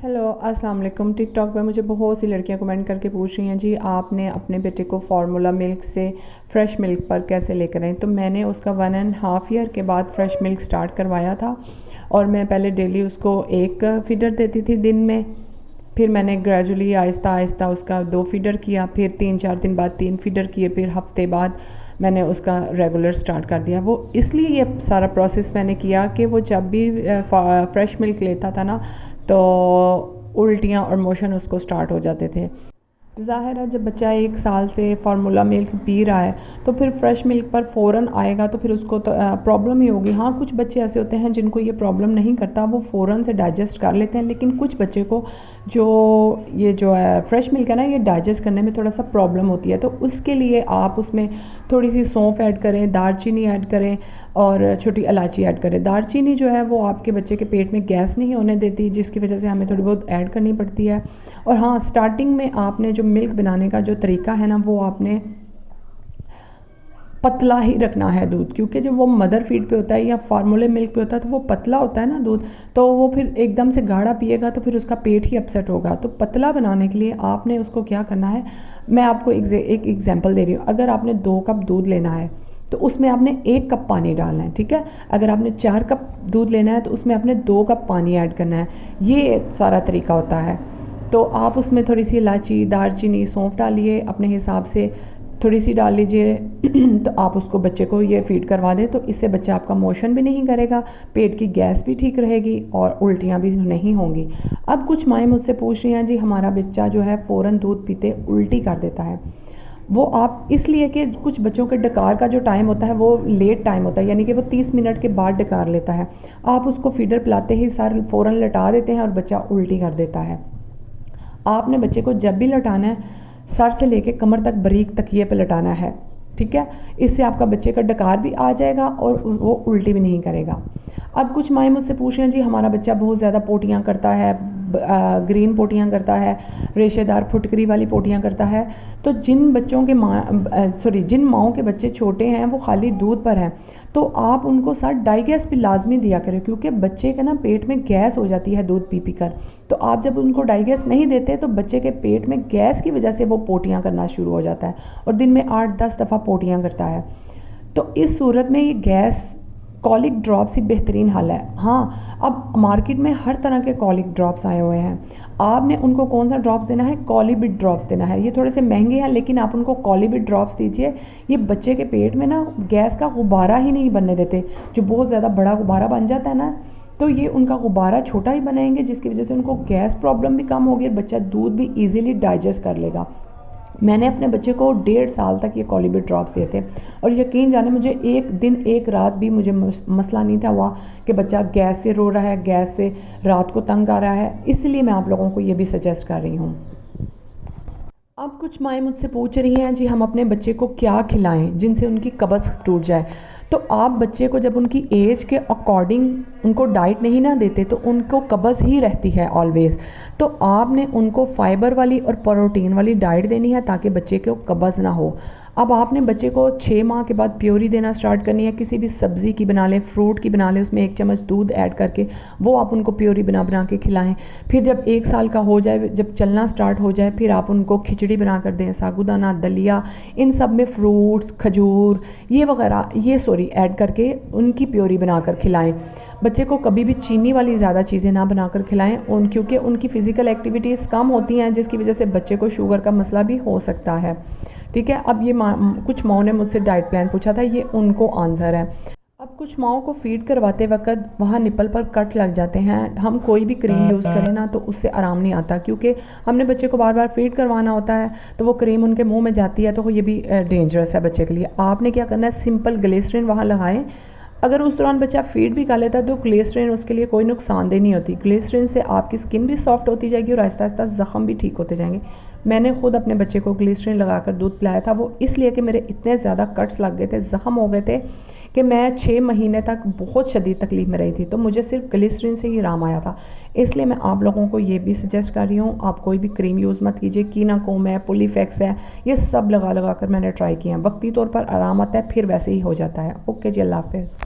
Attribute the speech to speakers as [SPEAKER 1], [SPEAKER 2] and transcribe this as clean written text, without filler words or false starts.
[SPEAKER 1] Hello अस्सलाम वालेकुम। TikTok पे मुझे बहुत सी लड़कियां कमेंट करके पूछ रही हैं जी आपने अपने बेटे को फार्मूला मिल्क से फ़्रेश मिल्क पर कैसे लेकर आएँ। तो मैंने उसका 1.5 ईयर के बाद फ़्रेश मिल्क स्टार्ट करवाया था और मैं पहले डेली उसको 1 फीडर देती थी दिन में। फिर मैंने ग्रेजुअली आहिस्ता आहिस्ता उसका 2 फीडर किया, फिर 3-4 दिन बाद 3 फीडर किए, फिर हफ्ते बाद मैंने उसका रेगुलर स्टार्ट कर दिया। वो इसलिए ये सारा प्रोसेस मैंने किया कि वो जब भी फ़्रेश मिल्क लेता था ना तो उल्टियाँ और मोशन उसको स्टार्ट हो जाते थे। ज़ाहिर है जब बच्चा 1 साल से फार्मूला मिल्क पी रहा है तो फिर फ्रेश मिल्क पर फ़ौरन आएगा तो फिर उसको तो प्रॉब्लम ही होगी। हाँ, कुछ बच्चे ऐसे होते हैं जिनको ये प्रॉब्लम नहीं करता, वो फ़ौरन से डाइजेस्ट कर लेते हैं, लेकिन कुछ बच्चे को जो है फ्रेश मिल्क है ना, ये डाइजेस्ट करने में थोड़ा सा प्रॉब्लम होती है। तो उसके लिए आप उसमें थोड़ी सी सौंफ ऐड करें, दालचीनी ऐड करें और छोटी इलायची ऐड करें। दालचीनी जो है वो आपके बच्चे के पेट में गैस नहीं होने देती, जिसकी वजह से हमें थोड़ी बहुत ऐड करनी पड़ती है। और हाँ, स्टार्टिंग में आपने जो मिल्क बनाने का जो तरीका है ना, वो आपने पतला ही रखना है दूध, क्योंकि जब वो मदर फीड पे होता है या फार्मूले मिल्क पे होता है तो वो पतला होता है ना दूध, तो वो फिर एकदम से गाढ़ा पिएगा तो फिर उसका पेट ही अपसेट होगा। तो पतला बनाने के लिए आपने उसको क्या करना है, मैं आपको एक एग्जांपल दे रही हूँ। अगर आपने 2 कप दूध लेना है तो उसमें आपने 1 कप पानी डालना है, ठीक है। अगर आपने 4 कप दूध लेना है तो उसमें आपने 2 कप पानी ऐड करना है। ये सारा तरीका होता है। तो आप उसमें थोड़ी सी इलायची, दालचीनी, सौंफ डालिए अपने हिसाब से, थोड़ी सी डाल लीजिए तो आप उसको बच्चे को ये फ़ीड करवा दें। तो इससे बच्चा आपका मोशन भी नहीं करेगा, पेट की गैस भी ठीक रहेगी और उल्टियाँ भी नहीं होंगी। अब कुछ माएँ मुझसे पूछ रही हैं जी हमारा बच्चा जो है फ़ौरन दूध पीते उल्टी कर देता है। वो आप इसलिए कि कुछ बच्चों के डकार का जो टाइम होता है वो लेट टाइम होता है, यानी कि वो 30 मिनट के बाद डकार लेता है। आप उसको फीडर पिलाते ही सर फ़ौरन लटा देते हैं और बच्चा उल्टी कर देता है। आपने बच्चे को जब भी लटाना है सर से लेके कमर तक बारीक तकिए पे लटाना है, ठीक है। इससे आपका बच्चे का डकार भी आ जाएगा और वो उल्टी भी नहीं करेगा। अब कुछ माएँ मुझसे पूछ रहे हैं जी हमारा बच्चा बहुत ज़्यादा पोटियाँ करता है, ग्रीन पोटियाँ करता है, रेशेदार फुटकरी वाली पोटियाँ करता है। तो जिन बच्चों के जिन माओं के बच्चे छोटे हैं वो खाली दूध पर हैं, तो आप उनको साथ डाइगेस्ट भी लाजमी दिया करें, क्योंकि बच्चे के ना पेट में गैस हो जाती है दूध पी पी कर। तो आप जब उनको डाइगेस्ट नहीं देते तो बच्चे के पेट में गैस की वजह से वो पोटियाँ करना शुरू हो जाता है और दिन में 8-10 दफ़ा पोटियाँ करता है। तो इस सूरत में ये गैस कॉलिक ड्रॉप्स ही बेहतरीन हल है। हाँ, अब मार्केट में हर तरह के कॉलिक ड्रॉप्स आए हुए हैं। आपने उनको कौन सा ड्रॉप्स देना है, कॉलीबिट ड्रॉप्स देना है। ये थोड़े से महंगे हैं लेकिन आप उनको कॉलीबिट ड्रॉप्स दीजिए। ये बच्चे के पेट में ना गैस का गुब्बारा ही नहीं बनने देते। जो बहुत ज़्यादा बड़ा गुब्बारा बन जाता है ना, तो ये उनका गुब्बारा छोटा ही बनाएंगे, जिसकी वजह से उनको गैस प्रॉब्लम भी कम होगी और बच्चा दूध भी ईज़िली डाइजेस्ट कर लेगा। मैंने अपने बच्चे को 1.5 साल तक ये कॉलीबिट ड्रॉप्स दिए थे और यकीन जाने मुझे 1 दिन 1 रात भी मुझे मसला नहीं था हुआ कि बच्चा गैस से रो रहा है, गैस से रात को तंग आ रहा है। इसलिए मैं आप लोगों को ये भी सजेस्ट कर रही हूँ। अब कुछ माएँ मुझसे पूछ रही हैं जी हम अपने बच्चे को क्या खिलाएं जिनसे उनकी कब्ज़ टूट जाए। तो आप बच्चे को जब उनकी एज के अकॉर्डिंग उनको डाइट नहीं ना देते तो उनको कब्ज़ ही रहती है ऑलवेज़। तो आपने उनको फ़ाइबर वाली और प्रोटीन वाली डाइट देनी है ताकि बच्चे को कब्ज़ ना हो। अब आपने बच्चे को 6 माह के बाद प्योरी देना स्टार्ट करनी है। किसी भी सब्ज़ी की बना लें, फ्रूट की बना लें, उसमें 1 चम्मच दूध ऐड करके वो आप उनको प्योरी बना बना के खिलाएं। फिर जब 1 साल का हो जाए, जब चलना स्टार्ट हो जाए, फिर आप उनको खिचड़ी बना कर दें, साबूदाना, दलिया, इन सब में फ्रूट्स, खजूर ये ऐड करके उनकी प्योरी बनाकर खिलाएं। बच्चे को कभी भी चीनी वाली ज़्यादा चीज़ें ना बनाकर खिलाएं क्योंकि उनकी फ़िज़िकल एक्टिविटीज़ कम होती हैं, जिसकी वजह से बच्चे को शुगर का मसला भी हो सकता है, ठीक है। अब ये कुछ माओं ने मुझसे डाइट प्लान पूछा था, ये उनको आंसर है। अब कुछ माओं को फ़ीड करवाते वक्त वहाँ निपल पर कट लग जाते हैं। हम कोई भी क्रीम यूज़ करें ना तो उससे आराम नहीं आता, क्योंकि हमने बच्चे को बार बार फ़ीड करवाना होता है, तो वो क्रीम उनके मुंह में जाती है, तो ये भी डेंजरस है बच्चे के लिए। आपने क्या करना है, सिंपल ग्लिसरीन वहाँ लगाएं। अगर उस दौरान बच्चा फ़ीड भी कर लेता है तो ग्लिसरीन उसके लिए कोई नुकसानदेह नहीं होती। ग्लिसरीन से आपकी स्किन भी सॉफ्ट होती जाएगी और आहिस्ता आहिस्ता ज़ख़म भी ठीक होते जाएंगे। मैंने खुद अपने बच्चे को ग्लिसरीन लगाकर दूध पिलाया था, वो इसलिए कि मेरे इतने ज़्यादा कट्स लग गए थे, ज़ख़म हो गए थे कि मैं 6 महीने तक बहुत शदीद तकलीफ़ में रही थी। तो मुझे सिर्फ ग्लिसरीन से ही आराम आया था। इसलिए मैं आप लोगों को ये भी सजेस्ट कर रही हूँ, आप कोई भी क्रीम यूज़ मत कीजिए। कीनाकोम है, पुलिफेक्स है, ये सब लगा लगा कर मैंने ट्राई किया। वक्ती तौर पर आराम आता है, फिर वैसे ही हो जाता है। ओके जी, अल्लाह हाफ़िज़।